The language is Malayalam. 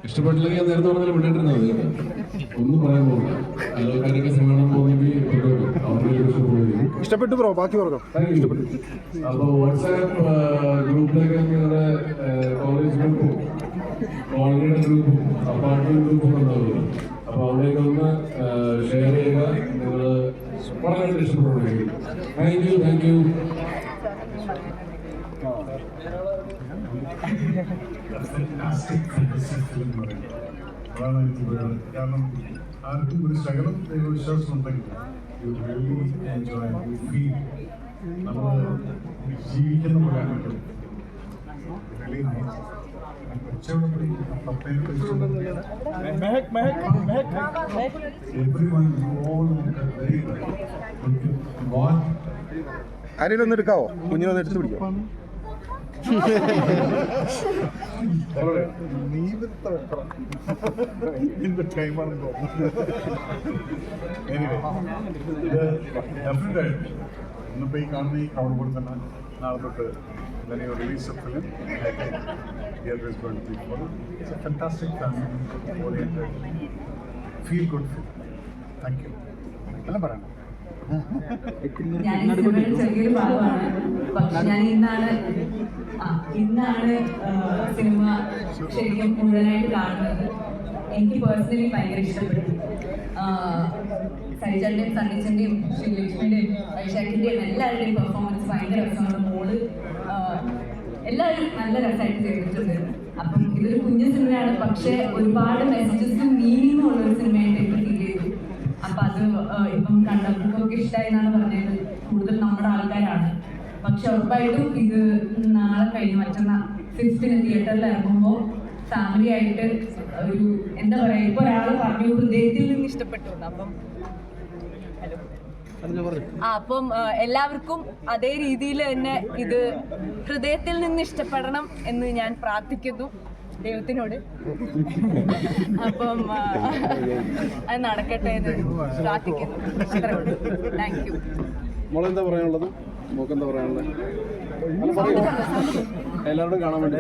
ഇഷ്ടപ്പെട്ടില്ലെങ്കിൽ ഞാൻ നേരത്തെ പറഞ്ഞാൽ വിടേണ്ടിരുന്നത് കേട്ടോ. ഒന്നും പറയാൻ പോകില്ല. ആൾക്കാരൊക്കെ സിനിമ പോകുന്നെങ്കിൽ ഇഷ്ടപ്പെട്ടു ബ്രോ, ബാക്കി പറഞ്ഞു. ഇഷ്ടപ്പെട്ടു. അപ്പോൾ വാട്സാപ്പ് ഗ്രൂപ്പിലൊക്കെ നിങ്ങളുടെ കോളേജ് ഗ്രൂപ്പും കോളനിയുടെ ഗ്രൂപ്പും അപ്പാർട്ട്മെന്റ് ഗ്രൂപ്പും ഉണ്ടാവുമല്ലോ. അപ്പോൾ അവിടേക്ക് ഒന്ന് ഷെയർ ചെയ്യുക. നിങ്ങൾ വളരെ ഇഷ്ടപ്പെടുകയും. Thank you. അതാണ് എനിക്ക് പറയാറ്. കാരണം ആർക്കും ഒരു ശകലം ദൈവവിശ്വാസം ഉണ്ടെങ്കിൽ എൻജോയ് ഫീൽ നമ്മൾ ജീവിക്കുന്ന പോലെയാണ്. ആരെങ്കിലും ഒന്ന് എടുക്കാവോ? കുഞ്ഞിനൊന്ന് എടുത്ത് പിടിക്കോ? ടൈമാണ് ഇന്നിപ്പോൾ ഈ കാണുന്ന ഈ ക്രൗഡ് പോലെ തന്നെ നാളെ തൊട്ട് release of film it's A fantastic family oriented feel good film. Thank you. എല്ലാം പറയണം. ഞാൻ ചെറിയൊരു ഭാഗമാണ്. പക്ഷെ ഞാൻ ഇന്നാണ് സിനിമ ശരിക്കും മുഴുവനായിട്ട് കാണുന്നത്. എനിക്ക് പേഴ്സണലി ഭയങ്കര ഇഷ്ടപ്പെട്ടു. സരിചേട്ടൻ്റെയും സണ്ണീച്ചൻ്റെയും ശ്രീലക്ഷ്മിയുടെയും വൈശാഖിൻ്റെയും എല്ലാവരുടെയും പെർഫോമൻസ് ഭയങ്കര രസമാണ്. മോള് എല്ലാവരും നല്ല രസമായിട്ട് ചെയ്തിട്ടുണ്ട്. അപ്പം ഇതൊരു കുഞ്ഞു സിനിമയാണ്, പക്ഷെ ഒരുപാട് മെസ്സേജസും മീനിങ്ങും ഉള്ള ഒരു സിനിമയായിട്ട് എനിക്ക് ഫീൽ ചെയ്തു. അപ്പം അത് ഇപ്പം കണ്ടവർക്കൊക്കെ ഇഷ്ടമായി എന്നാണ് പറഞ്ഞത്. കൂടുതൽ നമ്മുടെ ആൾക്കാരാണ്. പക്ഷെ ഉറപ്പായിട്ടും ഇത് നാളെ കഴിഞ്ഞ് മറ്റന്നാൾ 5th തിയേറ്ററിൽ ഇറങ്ങുമ്പോൾ ഫാമിലി ആയിട്ട് ഒരു എന്താ പറയുക, ഇപ്പൊ ഒരാൾ പറഞ്ഞു ഹൃദയത്തിൽ നിന്ന് ഇഷ്ടപ്പെട്ടു. അപ്പം എല്ലാവർക്കും അതേ രീതിയിൽ തന്നെ ഇത് ഹൃദയത്തിൽ നിന്ന് ഇഷ്ടപ്പെടണം എന്ന് ഞാൻ പ്രാർത്ഥിക്കുന്നു ദൈവത്തിനോട്. അപ്പം അത് നടക്കട്ടെ എന്ന് പ്രാർത്ഥിക്കുന്നു. Thank you. മോളെന്താ പറയാനുള്ളത്? മോക്കെന്താ പറയാനുള്ളത്? എല്ലാവരോടും കാണാൻ വേണ്ടി